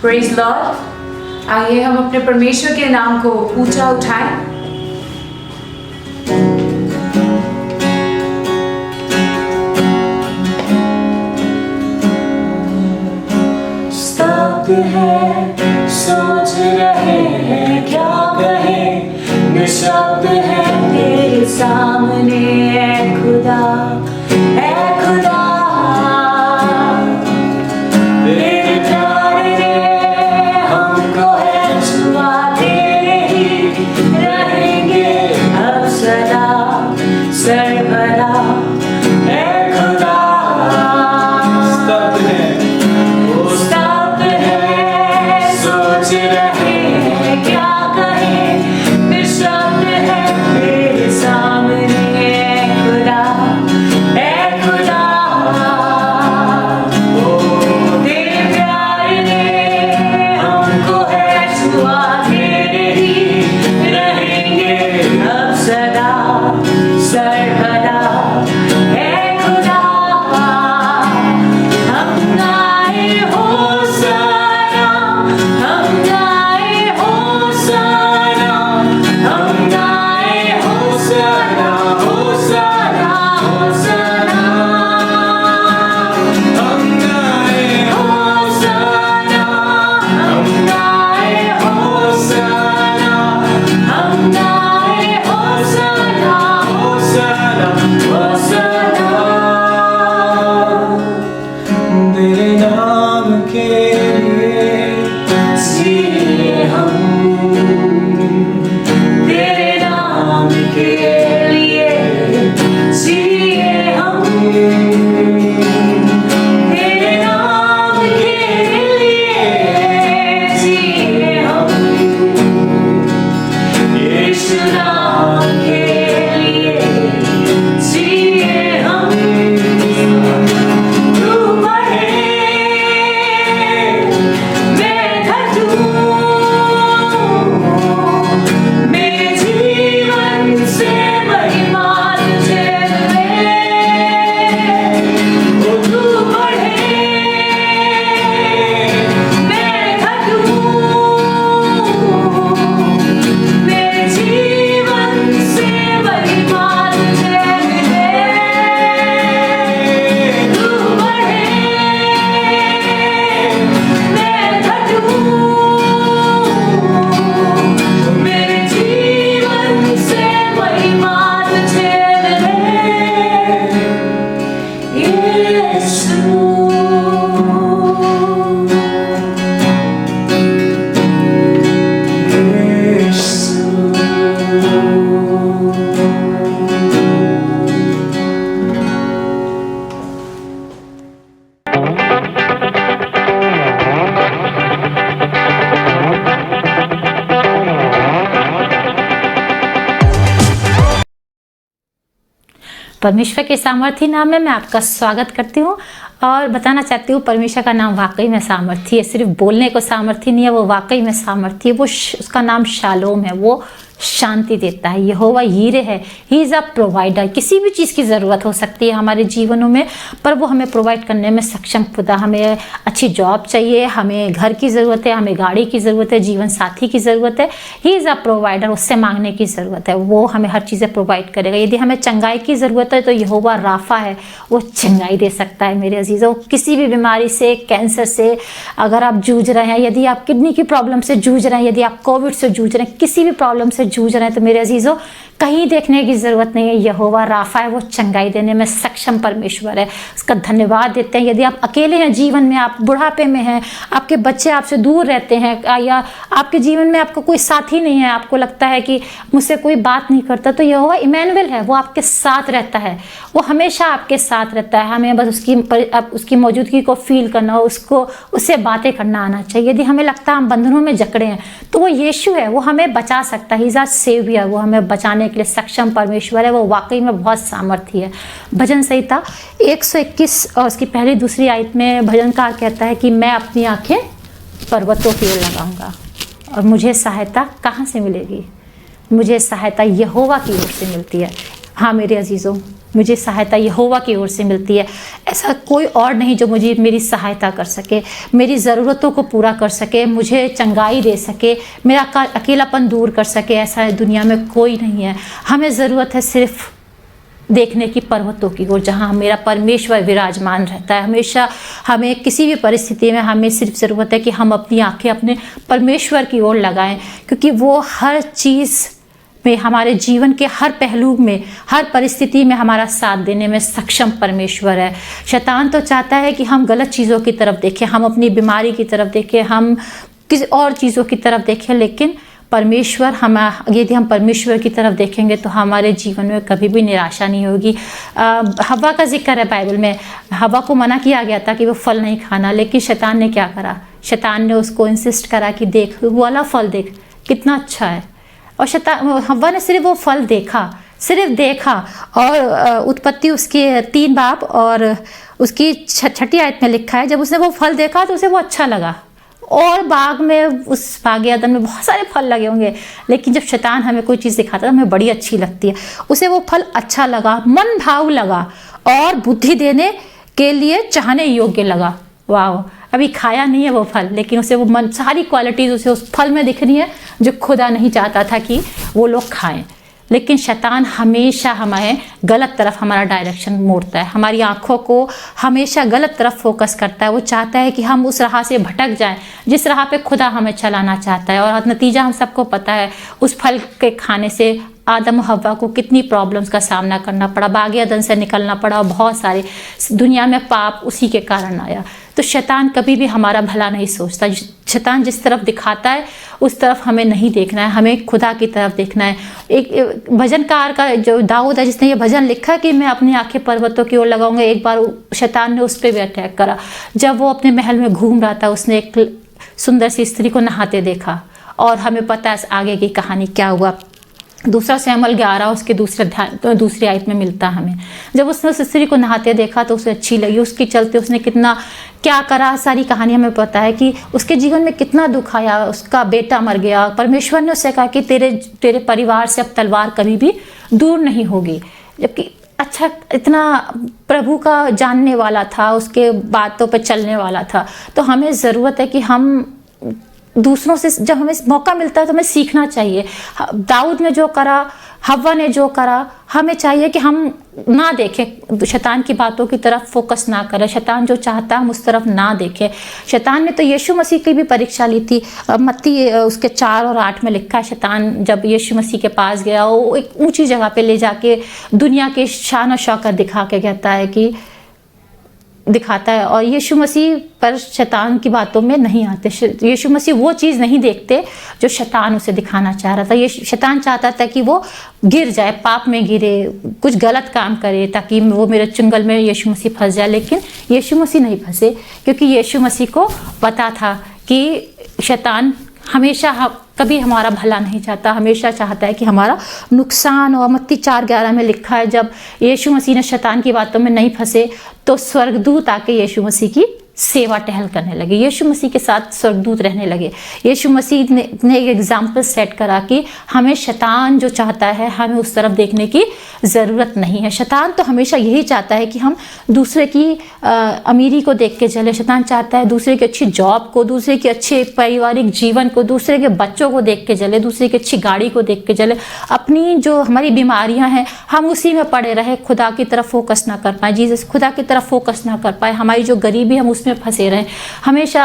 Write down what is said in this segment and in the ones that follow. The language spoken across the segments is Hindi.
Praise Lord. आइए हम अपने परमेश्वर के नाम को ऊंचा उठाएं। स्तब्ध है, सोच रहे हैं क्या कहें, निशब्द है तेरे सामने ऐ खुदा, ऐ खुदा। तेरे प्यार ने हमको है छुआ, तेरे ही रहेंगे अब सदा सर्वदा, ऐ खुदा। स्तब्ध है, स्तब्ध है, सोच रहे हैं क्या कहें, निशब्द है तेरे सामने ऐ खुदा, ऐ खुदा। ओ तेरे प्यार ने हमको है छुआ, तेरे ही रहेंगे अब सदा सर्वदा, ऐ खुदा। हम गाए होशाना, हम गाए होशाना, हम गाए होशाना, होशाना, होशाना। हम गाए होशाना, हम गाए होशाना, हम गाए होशाना, होशाना, होशाना। तेरे नाम के लिए जिए हम, तेरे नाम के लिए जिए हम, तेरे नाम के लिए जिए हम, यीशु नाम के लिए जिए हम। तू बढ़े, मैं घटूं, मेरे जीवन से महिमा तुझे मिले। ओ तू बढ़े, मैं घटूं, मेरे जीवन से महिमा तुझे मिले। तू बढ़े, मैं घटूं, मेरे जीवन से महिमा तुझे मिले। यीशु, परमेश्वर के सामर्थी नाम में मैं आपका स्वागत करती हूँ और बताना चाहती हूँ परमेश्वर का नाम वाकई में सामर्थी है। सिर्फ बोलने को सामर्थी नहीं है, वो वाकई में सामर्थी है। वो उसका नाम शालोम है, वो शांति देता है। यहोवा यीरे है, ही इज़ अ प्रोवाइडर। किसी भी चीज़ की ज़रूरत हो सकती है हमारे जीवनों में, पर वो हमें प्रोवाइड करने में सक्षम खुदा। हमें अच्छी जॉब चाहिए, हमें घर की ज़रूरत है, हमें गाड़ी की ज़रूरत है, जीवन साथी की ज़रूरत है, ही इज़ अ प्रोवाइडर। उससे मांगने की ज़रूरत है, वो हमें हर चीज़ें प्रोवाइड करेगा। यदि हमें चंगाई की ज़रूरत है तो यहोवा राफा है, वो चंगाई दे सकता है। मेरे अजीज़ों, किसी भी बीमारी से, कैंसर से अगर आप जूझ रहे हैं, यदि आप किडनी की प्रॉब्लम से जूझ रहे हैं, यदि आप कोविड से जूझ रहे हैं, किसी भी प्रॉब्लम से जूझ रहे हैं, तो मेरे अजीज़ों कहीं देखने की ज़रूरत नहीं है। यहोवा राफा है, वो चंगाई देने में सक्षम परमेश्वर है। उसका धन्यवाद देते हैं। यदि आप अकेले हैं जीवन में, आप बुढ़ापे में हैं, आपके बच्चे आपसे दूर रहते हैं, या आपके जीवन में आपको कोई साथी नहीं है, आपको लगता है कि मुझसे कोई बात नहीं करता, तो यहोवा इमैनुएल है, वो आपके साथ रहता है। वो हमेशा आपके साथ रहता है। हमें बस उसकी मौजूदगी को फील करना, उससे बातें करना आना चाहिए। यदि हमें लगता है हम बंधनों में जकड़े हैं, तो वो यीशु है, वो हमें बचा सकता है। ही इज़ आवर सेवियर, वो हमें बचाने के लिए सक्षम परमेश्वर है। वो वाकई में बहुत सामर्थी है। भजन संहिता 121 और उसकी पहली दूसरी आयत में भजनकार कहता है कि मैं अपनी आंखें पर्वतों की ओर लगाऊंगा और मुझे सहायता कहाँ से मिलेगी? मुझे सहायता यहोवा की ओर से मिलती है। हाँ मेरे अजीज़ों, मुझे सहायता यहोवा की ओर से मिलती है। ऐसा कोई और नहीं जो मुझे मेरी सहायता कर सके, मेरी ज़रूरतों को पूरा कर सके, मुझे चंगाई दे सके, मेरा अकेलापन दूर कर सके, ऐसा दुनिया में कोई नहीं है। हमें ज़रूरत है सिर्फ देखने की पर्वतों की ओर, जहाँ मेरा परमेश्वर विराजमान रहता है। हमेशा हमें किसी भी परिस्थिति में हमें सिर्फ ज़रूरत है कि हम अपनी आंखें अपने परमेश्वर की ओर लगाएं, क्योंकि वो हर चीज़ में, हमारे जीवन के हर पहलू में, हर परिस्थिति में हमारा साथ देने में सक्षम परमेश्वर है। शैतान तो चाहता है कि हम गलत चीज़ों की तरफ देखें, हम अपनी बीमारी की तरफ देखें, हम किसी और चीज़ों की तरफ देखें, लेकिन परमेश्वर यदि हम परमेश्वर की तरफ देखेंगे तो हमारे जीवन में कभी भी निराशा नहीं होगी। हवा का जिक्र है बाइबल में। हवा को मना किया गया था कि वो फल नहीं खाना, लेकिन शैतान ने क्या करा? शैतान ने उसको इंसिस्ट करा कि देख वो वाला फल देख कितना अच्छा है। और हवा ने सिर्फ वो फल देखा, सिर्फ देखा। और उत्पत्ति उसके 3 बाब और उसकी 6ठी आयत में लिखा है, जब उसने वो फल देखा तो उसे वो अच्छा लगा। और बाग में, उस बाग अदन में बहुत सारे फल लगे होंगे, लेकिन जब शैतान हमें कोई चीज़ दिखाता है हमें बड़ी अच्छी लगती है, उसे वो फल अच्छा लगा, मन भाव लगा और बुद्धि देने के लिए चाहने योग्य लगा। वाह! अभी खाया नहीं है वो फल, लेकिन उसे वो मन, सारी क्वालिटीज़ उसे उस फल में दिख रही है जो खुदा नहीं चाहता था कि वो लोग खाएं। लेकिन शैतान हमेशा हमें गलत तरफ हमारा डायरेक्शन मोड़ता है, हमारी आंखों को हमेशा गलत तरफ फोकस करता है। वो चाहता है कि हम उस राह से भटक जाएं जिस राह पे खुदा हमें चलाना चाहता है। और नतीजा हम सबको पता है, उस फल के खाने से आदम और हव्वा को कितनी प्रॉब्लम्स का सामना करना पड़ा, बाग अदन से निकलना पड़ा, और बहुत सारे दुनिया में पाप उसी के कारण आया। तो शैतान कभी भी हमारा भला नहीं सोचता। शैतान जिस तरफ दिखाता है उस तरफ हमें नहीं देखना है, हमें खुदा की तरफ देखना है। एक भजनकार का जो दाऊद है, जिसने ये भजन लिखा कि मैं अपनी आंखें पर्वतों की ओर लगाऊंगा, एक बार शैतान ने उस पर भी अटैक करा। जब वो अपने महल में घूम रहा था, उसने एक सुंदर सी स्त्री को नहाते देखा, और हमें पता है आगे की कहानी क्या हुआ। 2 शमूएल 11 उसके दूसरी आयत में मिलता हमें। जब उसने उस स्त्री को नहाते देखा तो उसे अच्छी लगी, उसके चलते उसने कितना क्या करा, सारी कहानी हमें पता है कि उसके जीवन में कितना दुख आया। उसका बेटा मर गया, परमेश्वर ने उससे कहा कि तेरे परिवार से अब तलवार कभी भी दूर नहीं होगी। जबकि अच्छा, इतना प्रभु का जानने वाला था, उसके बातों पर चलने वाला था। तो हमें ज़रूरत है कि हम दूसरों से, जब हमें मौका मिलता है तो हमें सीखना चाहिए। दाऊद ने जो करा, हव्वा ने जो करा, हमें चाहिए कि हम ना देखें, शैतान की बातों की तरफ फोकस ना करें। शैतान जो चाहता है हम उस तरफ ना देखें। शैतान ने तो यीशु मसीह की भी परीक्षा ली थी। मत्ती उसके 4 और 8 में लिखा है, शैतान जब यीशु मसीह के पास गया, वो एक ऊंची जगह पे ले जाके दुनिया के शान और शौकत दिखा के दिखाता है, और यीशु मसीह पर शैतान की बातों में नहीं आते। यीशु मसीह वो चीज़ नहीं देखते जो शैतान उसे दिखाना चाह रहा था। ये शैतान चाहता था कि वो गिर जाए, पाप में गिरे, कुछ गलत काम करे, ताकि वो मेरे चुंगल में यीशु मसीह फंस जाए। लेकिन यीशु मसीह नहीं फंसे, क्योंकि यीशु मसीह को पता था कि शैतान हमेशा कभी हमारा भला नहीं चाहता, हमेशा चाहता है कि हमारा नुकसान। और मत्ती 4:11 में लिखा है, जब यीशु मसीह ने शैतान की बातों में नहीं फंसे तो स्वर्गदूत आके यीशु मसीह की सेवा टहल करने लगे, यीशु मसीह के साथ स्वर्गदूत रहने लगे। यीशु मसीह ने एक एग्जाम्पल सेट करा कि हमें शैतान जो चाहता है हमें उस तरफ देखने की ज़रूरत नहीं है। शैतान तो हमेशा यही चाहता है कि हम दूसरे की अमीरी को देख के चले। शैतान चाहता है दूसरे की अच्छी जॉब को, दूसरे के अच्छे पारिवारिक जीवन को, दूसरे के बच्चों को देख के चले, दूसरे की अच्छी गाड़ी को देख के चले। अपनी जो हमारी बीमारियां हैं हम उसी में पड़े रहे, खुदा की तरफ फोकस ना कर पाए, जीसस खुदा की तरफ फोकस ना कर पाए। हमारी जो गरीबी हम उसमें फंसे रहे। हमेशा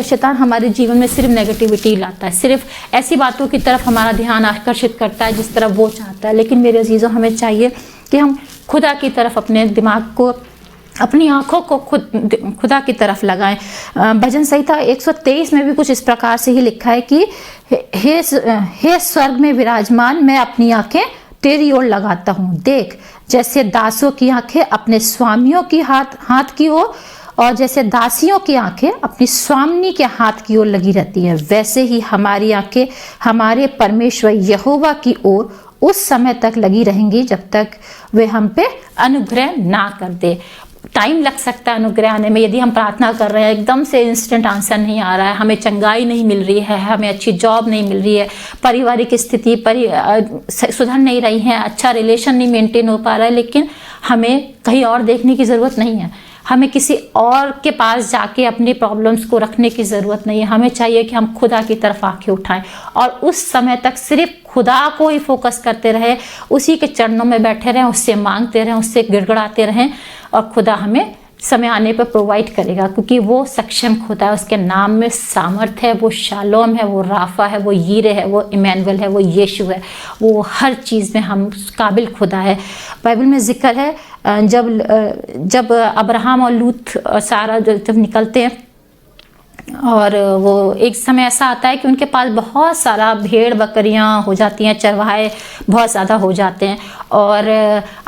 शैतान हमारे जीवन में सिर्फ नेगेटिविटी लाता है, सिर्फ ऐसी बातों की तरफ हमारा ध्यान आकर्षित करता है जिस तरफ वो चाहता है। लेकिन मेरे अजीजों, हमें चाहिए कि हम खुदा की तरफ अपने दिमाग को, अपनी आंखों को खुदा की तरफ लगाएं। भजन संहिता 123 में भी कुछ इस प्रकार से ही लिखा है कि हे स्वर्ग में विराजमान, मैं अपनी आंखें तेरी ओर लगाता हूँ। देख, जैसे दासों की आंखें अपने स्वामियों की हाथ की ओर, और जैसे दासियों की आंखें अपनी स्वामिनी के हाथ की ओर लगी रहती हैं, वैसे ही हमारी आंखें हमारे परमेश्वर यहोवा की ओर उस समय तक लगी रहेंगी जब तक वे हम पे अनुग्रह ना कर दे। टाइम लग सकता है अनुग्रह आने में। यदि हम प्रार्थना कर रहे हैं, एकदम से इंस्टेंट आंसर नहीं आ रहा है, हमें चंगाई नहीं मिल रही है, हमें अच्छी जॉब नहीं मिल रही है, पारिवारिक स्थिति सुधर नहीं रही है, अच्छा रिलेशन नहीं मेंटेन हो पा रहा है, लेकिन हमें कहीं और देखने की ज़रूरत नहीं है, हमें किसी और के पास जाके अपने प्रॉब्लम्स को रखने की ज़रूरत नहीं है। हमें चाहिए कि हम खुदा की तरफ आंखें उठाएं और उस समय तक सिर्फ खुदा को ही फोकस करते रहे, उसी के चरणों में बैठे रहें, उससे मांगते रहें, उससे गिड़गिड़ाते रहें, और खुदा हमें समय आने पर प्रोवाइड करेगा, क्योंकि वो सक्षम खुदा है, उसके नाम में सामर्थ है, वो शालोम है, वो राफा है, वो यीरे है, वो इमैनुअल है, वो यीशु है, वो हर चीज़ में हम काबिल खुदा है। बाइबल में जिक्र है जब अब्राहम और लूत सारा जब निकलते हैं, और वो एक समय ऐसा आता है कि उनके पास बहुत सारा भेड़ बकरियां हो जाती हैं, चरवाहे बहुत ज़्यादा हो जाते हैं, और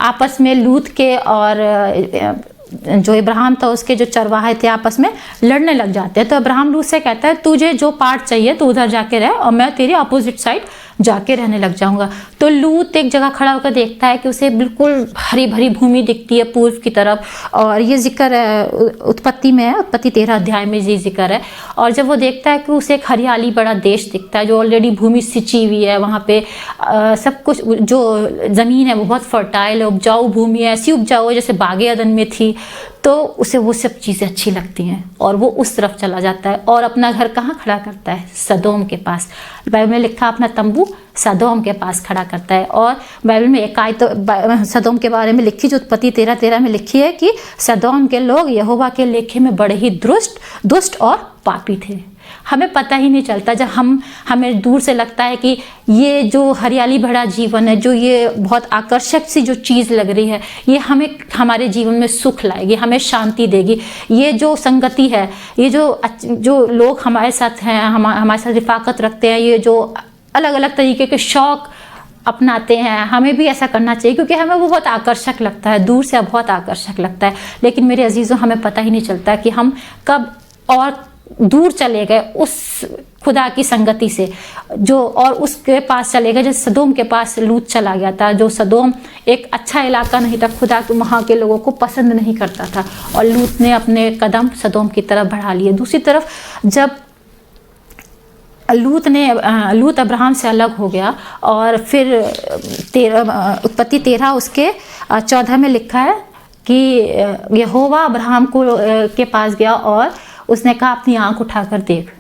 आपस में लूत के और जो इब्राहिम था उसके जो चरवाहे थे आपस में लड़ने लग जाते हैं। तो इब्राहिम लूत से कहता है तुझे जो पार्ट चाहिए तो उधर जाके रह और मैं तेरी अपोजिट साइड जाके रहने लग जाऊंगा। तो लूत एक जगह खड़ा होकर देखता है कि उसे बिल्कुल हरी भरी भूमि दिखती है पूर्व की तरफ, और ये जिक्र उत्पत्ति में है, उत्पत्ति 13 अध्याय में ये जिक्र है। और जब वो देखता है कि उसे एक हरियाली बड़ा देश दिखता है जो ऑलरेडी भूमि सिंची हुई है, वहाँ पे सब कुछ जो ज़मीन है वो बहुत फर्टाइल है, उपजाऊ भूमि है, ऐसी उपजाऊ है जैसे बागे अदन में थी, तो उसे वो सब चीज़ें अच्छी लगती हैं और वो उस तरफ चला जाता है और अपना घर कहाँ खड़ा करता है? सदोम के पास। बाइबल में लिखा अपना तंबू सदोम के पास खड़ा करता है। और बाइबल में एक आयत तो सदोम के बारे में लिखी जो उत्पत्ति 13:13 में लिखी है कि सदोम के लोग यहोवा के लेखे में बड़े ही दुष्ट और पापी थे। हमें पता ही नहीं चलता, जब हमें दूर से लगता है कि ये जो हरियाली भरा जीवन है, जो ये बहुत आकर्षक सी जो चीज़ लग रही है, ये हमें हमारे जीवन में सुख लाएगी, हमें शांति देगी। ये जो संगति है, ये जो लोग हमारे साथ हैं, हमारे साथ रिफाकत रखते हैं, ये जो अलग अलग तरीके के शौक़ अपनाते हैं, हमें भी ऐसा करना चाहिए क्योंकि हमें वो बहुत आकर्षक लगता है, दूर से बहुत आकर्षक लगता है। लेकिन मेरे अजीज़ों, हमें पता ही नहीं चलता कि हम कब और दूर चले गए उस खुदा की संगति से, जो और उसके पास चले गए जैसे सदोम के पास लूत चला गया था। जो सदोम एक अच्छा इलाका नहीं था, खुदा वहाँ के लोगों को पसंद नहीं करता था, और लूत ने अपने कदम सदोम की तरफ बढ़ा लिए। दूसरी तरफ जब लूत अब्राहम से अलग हो गया, और फिर उत्पत्ति 13 उसके 14 में लिखा है कि यहोवा अब्राहम के पास गया और उसने कहा अपनी आंख उठाकर देख।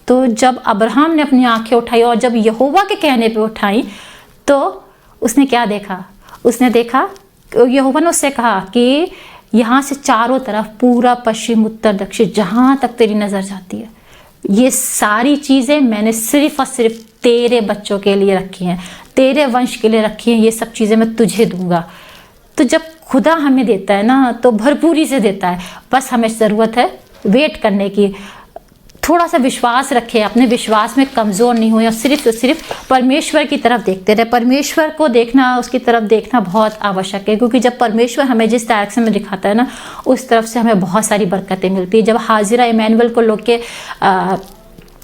तो जब अब्राहम ने अपनी आंखें उठाई और जब यहोवा के कहने पे उठाई, तो उसने क्या देखा? उसने देखा, यहोवा ने उससे कहा कि यहाँ से चारों तरफ पूरा पश्चिम उत्तर दक्षिण जहाँ तक तेरी नज़र जाती है, ये सारी चीज़ें मैंने सिर्फ और सिर्फ तेरे बच्चों के लिए रखी हैं, तेरे वंश के लिए रखी हैं, ये सब चीज़ें मैं तुझे दूंगा। तो जब खुदा हमें देता है ना, तो भरपूरी से देता है, बस हमें ज़रूरत है वेट करने की। थोड़ा सा विश्वास रखें, अपने विश्वास में कमज़ोर नहीं हो, और सिर्फ परमेश्वर की तरफ देखते रहे। परमेश्वर को देखना, उसकी तरफ देखना बहुत आवश्यक है, क्योंकि जब परमेश्वर हमें जिस डायरेक्शन में दिखाता है ना, उस तरफ से हमें बहुत सारी बरकतें मिलती है। जब हाजिरा इमैनुअल को लोग के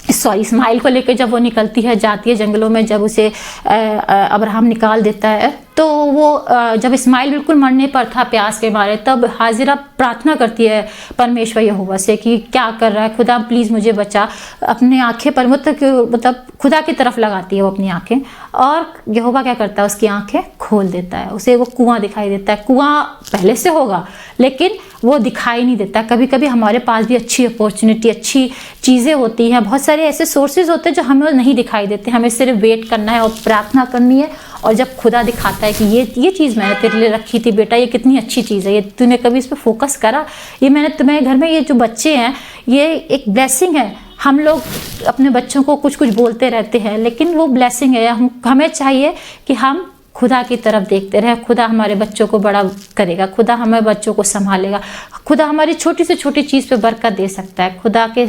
इस्माइल को लेकर जब वो निकलती है, जाती है जंगलों में, जब उसे अब्राहम निकाल देता है, तो वो जब इस्माइल बिल्कुल मरने पर था प्यास के मारे, तब हाजिरा प्रार्थना करती है परमेश्वर यहोवा से कि क्या कर रहा है खुदा, प्लीज़ मुझे बचा। अपनी आंखें पर मतलब खुदा की तरफ लगाती है वो अपनी आंखें, और यहोवा क्या करता है? उसकी आंखें खोल देता है, उसे वो कुआं दिखाई देता है। कुआं पहले से होगा लेकिन वो दिखाई नहीं देता। कभी कभी हमारे पास भी अच्छी अपॉर्चुनिटी, अच्छी चीज़ें होती हैं, बहुत सारे ऐसे सोर्सेज होते हैं जो हमें नहीं दिखाई देते। हमें सिर्फ वेट करना है और प्रार्थना करनी है, और जब खुदा दिखाता है कि ये चीज़ मैंने तेरे लिए रखी थी बेटा, ये कितनी अच्छी चीज़ है, ये तूने कभी इस पर फोकस करा, ये मैंने तुम्हारे घर में ये जो बच्चे हैं ये एक ब्लेसिंग है। हम लोग अपने बच्चों को कुछ बोलते रहते हैं, लेकिन वो ब्लेसिंग है। हमें चाहिए कि हम खुदा की तरफ देखते रहे। खुदा हमारे बच्चों को बड़ा करेगा, खुदा हमारे बच्चों को संभालेगा, खुदा हमारी छोटी से छोटी चीज़ पे बरकत दे सकता है। खुदा के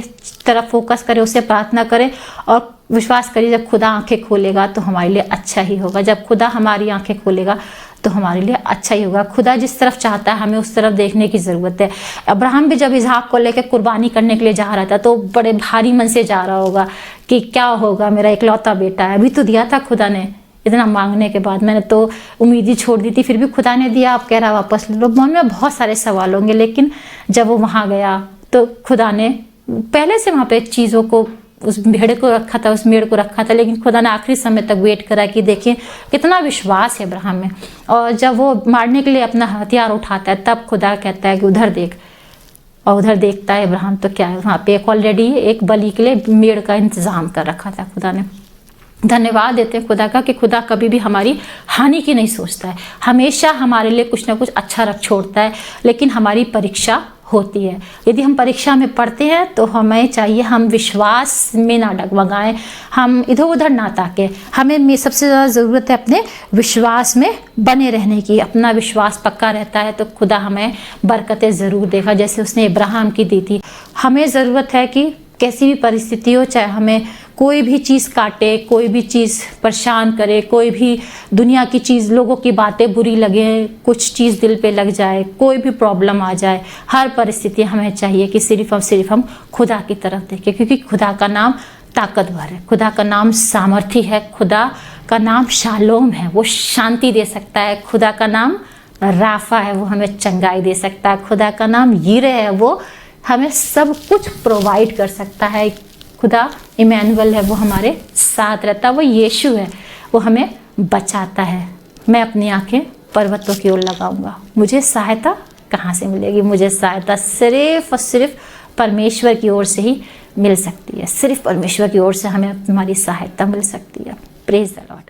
तरफ फोकस करें, उससे प्रार्थना करें और विश्वास करिए, जब खुदा आंखें खोलेगा तो हमारे लिए अच्छा ही होगा। जब खुदा हमारी आंखें खोलेगा तो हमारे लिए अच्छा ही होगा। खुदा जिस तरफ चाहता है हमें उस तरफ देखने की ज़रूरत है। अब्राहम भी जब इसहाक को लेकर कुर्बानी करने के लिए जा रहा था तो बड़े भारी मन से जा रहा होगा कि क्या होगा, मेरा इकलौता बेटा है, अभी तो दिया था खुदा ने, इतना मांगने के बाद मैंने तो उम्मीद ही छोड़ दी थी, फिर भी खुदा ने दिया, आप कह रहा वापस ले लो। मन में बहुत सारे सवाल होंगे, लेकिन जब वो वहाँ गया तो खुदा ने पहले से वहाँ पे चीज़ों को, उस भेड़ को रखा था, उस मेढ़ को रखा था, लेकिन खुदा ने आखिरी समय तक वेट करा कि देखिए कितना विश्वास है अब्राहम में। और जब वो मारने के लिए अपना हथियार उठाता है तब खुदा कहता है कि उधर देख, और उधर देखता है अब्राहम तो क्या है वहाँ पे ऑलरेडी एक बलि के लिए मेढ़ का इंतज़ाम कर रखा था खुदा ने। धन्यवाद देते हैं खुदा का कि खुदा कभी भी हमारी हानि की नहीं सोचता है, हमेशा हमारे लिए कुछ ना कुछ अच्छा रख छोड़ता है। लेकिन हमारी परीक्षा होती है, यदि हम परीक्षा में पढ़ते हैं तो हमें चाहिए हम विश्वास में ना डगमगाएं, हम इधर उधर ना ताकें। हमें सबसे ज़्यादा ज़रूरत है अपने विश्वास में बने रहने की। अपना विश्वास पक्का रहता है तो खुदा हमें बरकतें ज़रूर देगा, जैसे उसने इब्राहिम की दी थी। हमें ज़रूरत है कि कैसी भी परिस्थिति हो, चाहे हमें कोई भी चीज़ काटे, कोई भी चीज़ परेशान करे, कोई भी दुनिया की चीज़, लोगों की बातें बुरी लगे, कुछ चीज़ दिल पे लग जाए, कोई भी प्रॉब्लम आ जाए, हर परिस्थिति हमें चाहिए कि सिर्फ हम खुदा की तरफ देखें, क्योंकि खुदा का नाम ताकतवर है, खुदा का नाम सामर्थी है, खुदा का नाम शालोम है, वो शांति दे सकता है। खुदा का नाम राफा है, वो हमें चंगाई दे सकता है। खुदा का नाम यीरे है, वो हमें सब कुछ प्रोवाइड कर सकता है। खुदा इमैनुअल है, वो हमारे साथ रहता है। वो यीशु है, वो हमें बचाता है। मैं अपनी आंखें पर्वतों की ओर लगाऊंगा, मुझे सहायता कहाँ से मिलेगी? मुझे सहायता सिर्फ और सिर्फ परमेश्वर की ओर से ही मिल सकती है। सिर्फ परमेश्वर की ओर से हमें हमारी सहायता मिल सकती है। Praise the Lord.